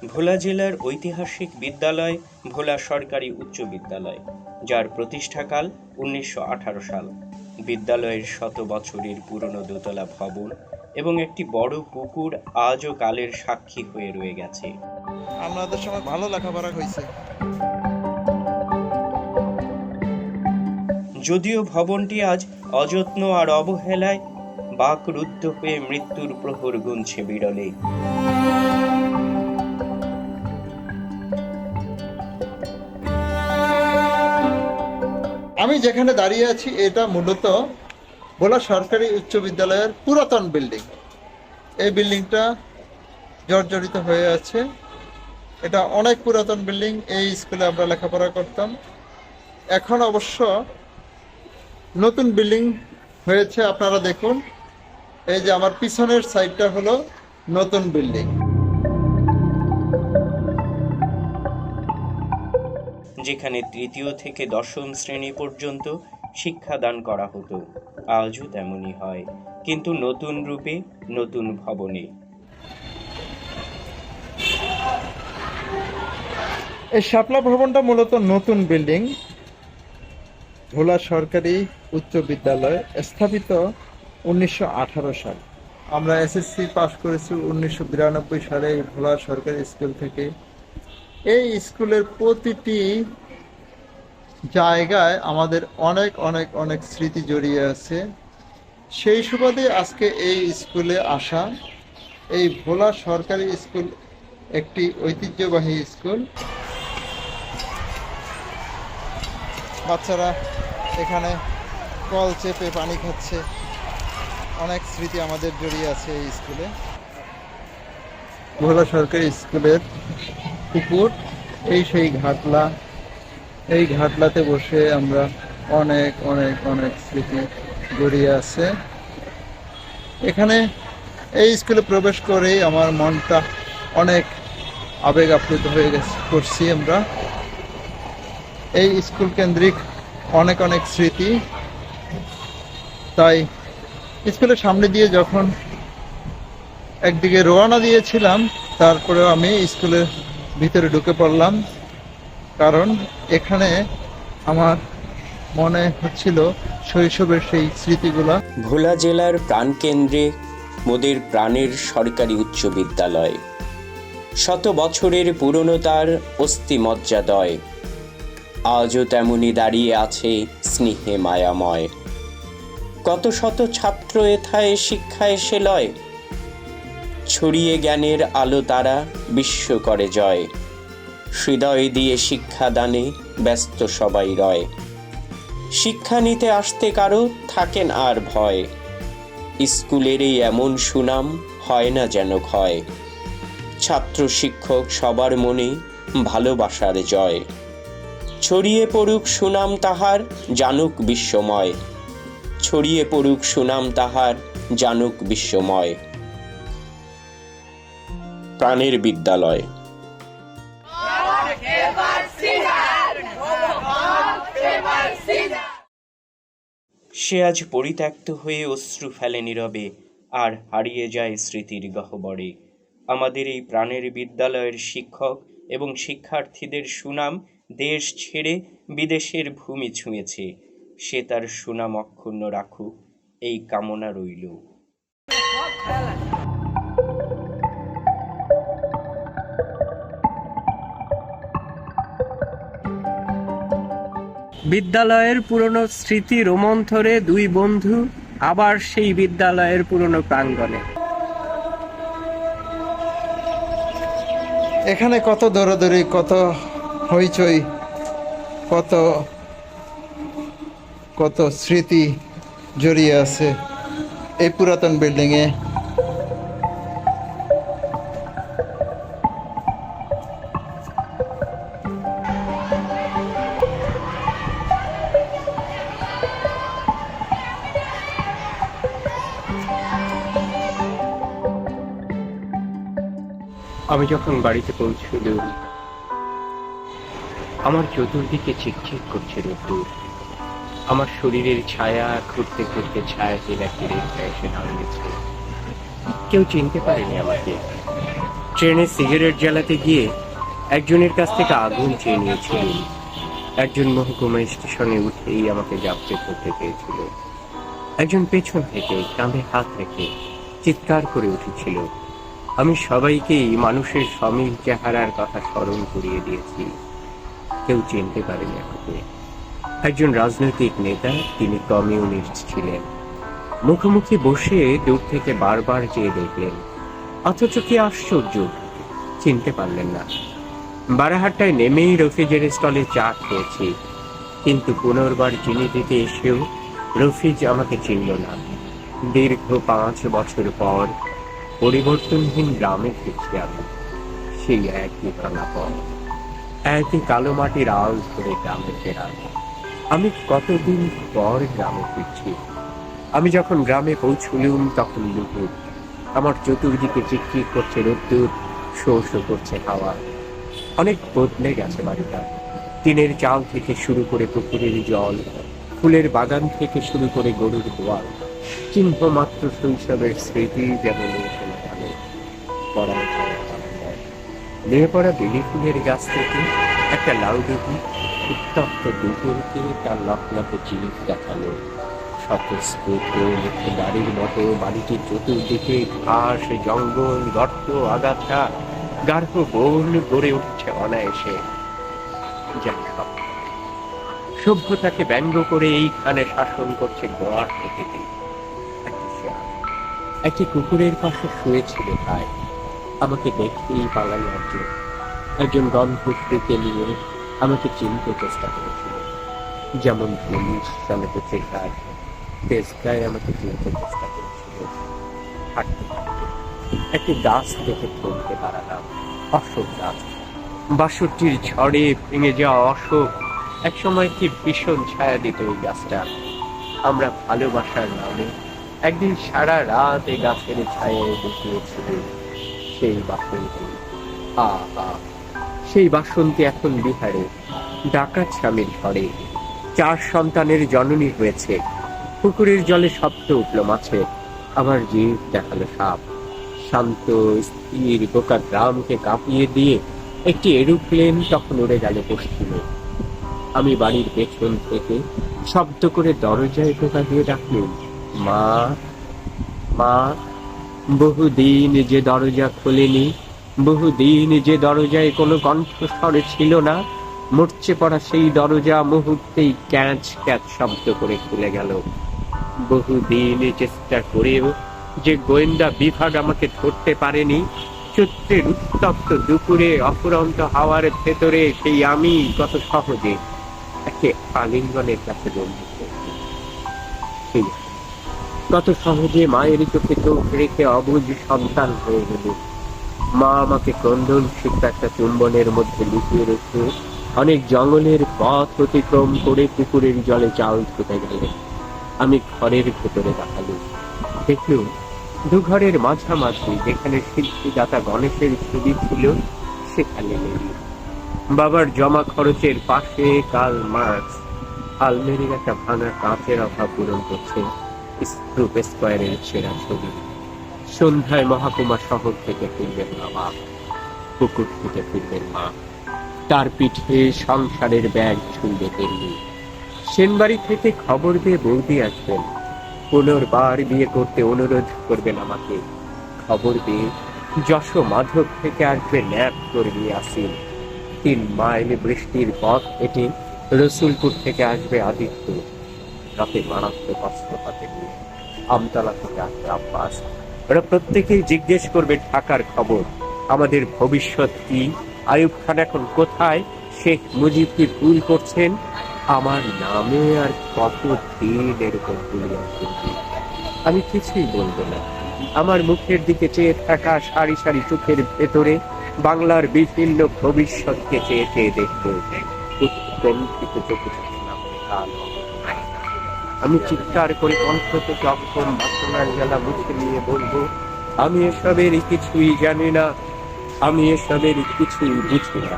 ভোলা জেলার ঐতিহাসিক বিদ্যালয় ভোলা সরকারি উচ্চ বিদ্যালয়, যার প্রতিষ্ঠাকাল 1918 সাল। বিদ্যালয়ের শত বছরের পুরনো দোতলা ভবন এবং একটি বড় পুকুর আজও কালের সাক্ষী হয়ে রয়ে গেছে। আমাদের সময় ভালো লেখাপড়া হয়েছে। যদিও ভবনটি আজ অযত্ন আর অবহেলায় বাকরুদ্ধ হয়ে মৃত্যুর প্রহর গুনছে বিরলে। আমি যেখানে দাঁড়িয়ে আছি এটা মূলত ভোলা সরকারি উচ্চ বিদ্যালয়ের পুরাতন বিল্ডিং। এই বিল্ডিংটা জর্জরিত হয়ে আছে। এটা অনেক পুরাতন বিল্ডিং। এই স্কুলে আমরা লেখাপড়া করতাম। এখন অবশ্য নতুন বিল্ডিং হয়েছে, আপনারা দেখুন। এই যে আমার পিছনের সাইডটা হলো নতুন বিল্ডিং। যেখানে তৃতীয় থেকে দশম শ্রেণী পর্যন্ত শিক্ষাদান করা হতো, আজও তেমনই হয়, কিন্তু নতুন রূপে, নতুন ভবনে। এই শাপলা ভবনটা মূলত নতুন বিল্ডিং। ভোলা সরকারি উচ্চ বিদ্যালয় স্থাপিত 1918 সাল। আমরা এসএসসি পাস করেছি 1992 সালে এই ভোলা সরকারি স্কুল থেকে। এই স্কুলের প্রতিটি জায়গায় আমাদের অনেক অনেক অনেক স্মৃতি জড়িয়ে আছে। সেই সুবাদে আজকে এই স্কুলে আসা। এই ভোলা সরকারি স্কুল একটি ঐতিহ্যবাহী স্কুল। বাচ্চারা এখানে কল চেপে পানি খাচ্ছে। অনেক স্মৃতি আমাদের জড়িয়ে আছে এই স্কুলে। ভোলা সরকারি স্কুলের পুকুর, এই সেই ঘাটলা। এই ঘাটলাতে বসে আমরা অনেক অনেক অনেক স্মৃতি জড়িয়ে আছে। এখানে এই স্কুলে প্রবেশ করেই আমার মনটা অনেক আবেগ আপ্লুত হয়ে করছি আমরা। এই স্কুল কেন্দ্রিক অনেক অনেক স্মৃতি। তাই স্কুলের সামনে দিয়ে যখন একদিকে রওনা দিয়েছিলাম, তারপরেও আমি স্কুলের ভিতরে ঢুকে পড়লাম, কারণ এখানে আমার মনে হচ্ছিল শৈশবের সেই স্মৃতিগুলা। ভোলা জেলার প্রাণকেন্দ্রে মোদের প্রাণের সরকারি উচ্চ বিদ্যালয়, শত বছরের পুরনোতার অস্থিমজ্জাদয়, আজও তেমনি দাঁড়িয়ে আছে স্নেহে মায়াময়। কত শত ছাত্র এথায় শিক্ষা এসে লয়, ছড়িয়ে জ্ঞানের আলো তারা বিশ্ব করে জয়। হৃদয় দিয়ে শিক্ষাদানে ব্যস্ত সবাই রয়, শিক্ষা নিতে আসতে কারো থাকেন আর ভয়। স্কুলের এই এমন সুনাম হয় না যেন ক্ষয়, ছাত্র শিক্ষক সবার মনে ভালোবাসার জয়। ছড়িয়ে পড়ুক সুনাম তাহার, জানুক বিশ্বময়, ছড়িয়ে পড়ুক সুনাম তাহার, জানুক বিশ্বময়। প্রাণের বিদ্যালয়। সে আজ পরিত্যক্ত হয়ে অশ্রু ফেলে নীরবে, আর হারিয়ে যায় স্মৃতির গহ্বরে। আমাদের এই প্রাণের বিদ্যালয়ের শিক্ষক এবং শিক্ষার্থীদের সুনাম দেশ ছেড়ে বিদেশের ভূমি ছুঁয়েছে। সে তার সুনাম অক্ষুণ্ণ রাখুক, এই কামনা রইল। বিদ্যালয়ের পুরনো স্মৃতি রোমন্থরে দুই বন্ধু আবার সেই বিদ্যালয়ের পুরনো প্রাঙ্গণে। এখানে কত দৌড়াদৌড়ি, কত হইচই, কত কত স্মৃতি জড়িয়ে আছে এই পুরাতন বিল্ডিংয়ে। আমি যখন বাড়িতে পৌঁছলুম, আমার চতুর্দিকে চিকচিক করছে রোদ্দুর। আমার শরীরের ছায়া ঘুরতে ঘুরতে ছায়াহীন একটি রেখা এসে দাঁড়িয়েছে। কেউ চিনতে পারেনি আমাকে, ট্রেনে সিগারেট জ্বালাতে গিয়ে একজনের কাছ থেকে আগুন চেয়ে নিয়েছিলেন। একজন মহকুমা স্টেশনে উঠেই আমাকে জাপটে ধরতে পেয়েছিল। একজন পেছন থেকে কাঁধে হাত রেখে চিৎকার করে উঠেছিল। আমি সবাইকেই মানুষের সমিল চেহারার কথা স্মরণ করিয়ে দিয়েছি। কেউ চিনতে পারেনি আমাকে। একজন রাজনৈতিক নেতা, তিনি কমিউনিস্ট ছিলেন। মুখোমুখি বসে দূর থেকে বারবার চেয়ে দেখলেন, অথচ কি আশ্চর্য, চিনতে পারলেন না। বারাহাট্টায় নেমেই রফিজের স্টলে চা খেয়েছি, কিন্তু পুনর্বার চিনি দিতে এসেও রফিজ আমাকে চিনল না। দীর্ঘ 5 বছর পর পরিবর্তনহীন গ্রামে ফিরছি আমি। সেই একই ভাঙা পথ, একই কালো মাটির আল ধরে গ্রামে ফেরা। আমি কতদিন পর গ্রামে ফিরছি। আমি যখন গ্রামে পৌঁছলুম তখন দুপুর। আমার চতুর্দিকে চিকচিক করছে রোদ্দুর, শো শো করছে হাওয়া। অনেক বদলে গেছে বাড়িটা। টিনের চাল থেকে শুরু করে পুকুরের জল, ফুলের বাগান থেকে শুরু করে গরুর গোয়াল, চিহ্ন মাত্র শৈশবের স্মৃতি যেমন নিয়ে পড়া বেলি ফুলের গাছ থেকে একটা লাউ ডুবি উত্তপ্ত দুপুরকে তার লকলকে জিনিস দেখালো। স্বতঃস্ফূর্ত মুখে বাড়ির মতো বাড়িটির চতুর্দিকে ঘাস, জঙ্গল, গর্ত, আগাছা, গাঢ় বন গড়ে উঠছে অনায়াসে। সভ্যতাকে ব্যঙ্গ করে এইখানে শাসন করছে গোয়ার প্রকৃতি। একটি কুকুরের পাশে শুয়েছিল প্রায়। আমাকে দেখতেই পালাই একজন গন্ধকে নিয়ে আমাকে চিনতে চেষ্টা করেছিল, যেমন পুলিশ চালাতে চেষ্টায় পেশকায় আমাকে চিনতে চেষ্টা করেছিল। হাঁটতে হাঁটতে একটি গাছ থেকে থমকে দাঁড়ালাম। অশোক গাছ। 62-র ঝড়ে ভেঙে যাওয়া অশোক একসময় কি ভীষণ ছায়া দিত ওই গাছটা। আমরা ভালোবাসার নামে একদিন সারা রাত এই গাছের ছায়ায় বসিয়েছিল। সেই বাসন্তী, সেই বাসন্তী এখন বিহারে ডাকাত স্বামীর ঘরে 4 সন্তানের জননী হয়েছে। পুকুরের জলে শব্দ উঠল মাছে। আমার জীব দেখালো সাপ। শান্ত স্থির গোটা গ্রামকে কাঁপিয়ে দিয়ে একটি এরোপ্লেন তখন উড়ে গেল পশ্চিমে। আমি বাড়ির পেছন থেকে শব্দ করে দরজায় টোকা দিয়ে ডাকলুম, মা মা। বহুদিন যে দরজা খোলেনি, বহুদিন যে দরজায় কোনো কণ্ঠস্বর ছিল না, মরচে পড়া সেই দরজা মুহূর্তেই ক্যাচ ক্যাচ শব্দ করে খুলে গেল। বহুদিন চেষ্টা করেও যে গোয়েন্দা বিভাগ আমাকে ধরতে পারেনি, চৈত্রের উত্তপ্ত দুপুরে অফুরন্ত হাওয়ার ভেতরে সেই আমি কত সহজে একে আলিঙ্গনের কাছে বন্দী করেছি। কত সহজে মায়ের চোখে চোখ রেখে অবুঝ সন্তান হয়ে গেল। মা আমাকে ক্রন্দন সিক্ত একটা চুম্বনের মধ্যে লুকিয়ে রেখে অনেক জঙ্গলের পথ অতিক্রম করে পুকুরের জলে চাল ছুটে গেলেন। আমি ঘরের ভেতরে তাকালুম, দেখলুম দুঘরের মাঝামাঝি যেখানে সিদ্ধিদাতা গণেশের ছবি ছিল সেখানে নেই। বাবার জমা খরচের পাশে কার্ল মার্কস আলমেরির একটা ভাঙা কাঁচের অভাব পূরণ করছে স্ক্রুপ স্কোয়ারের ছেঁড়া ছবি। সন্ধ্যায় মহাকুমা শহর থেকে ফিরবেন বাবা, পুকুর থেকে ফিরবেন মা। তার পিঠে সংসারের ব্যাগ ছুঁড়বে তেমনি। সেনবাড়ি থেকে খবর দিয়ে বৌদি আসবেন, পুনর্বার বিয়ে করতে অনুরোধ করবেন আমাকে। খবর দিয়ে যশ মাধব থেকে আসবে ন্যাপ কর্মী আসিন। 3 মাইল বৃষ্টির পথ হেঁটে রসুলপুর থেকে আসবে আদিত্য, রাতে মারাত্মক অস্ত্র হাতে নিয়ে। আমতলা থেকে আসবে আব্বাস। ওরা প্রত্যেকেই জিজ্ঞেস করবে ঢাকার খবর, আমাদের ভবিষ্যৎ কি, আইয়ুব খান এখন কোথায়, শেখ মুজিব কি ভুল করছেন। আমার নামে আর কত দিন এরকম গুলিয়া করবে। আমি কিছুই বলবো না। আমার মুখের দিকে চেয়ে থাকা সারি সারি চোখের ভেতরে বাংলার বিভিন্ন ভবিষ্যৎকে চেয়ে চেয়ে দেখবো। উৎকণ্ঠিত চোখে আমি চিৎকার করে কণ্ঠ থেকে অক্ষম বাসনার জ্বালা মুছে নিয়ে বলবো, আমি এসবের কিছুই জানি না, আমি এসবের কিছুই বুঝি না।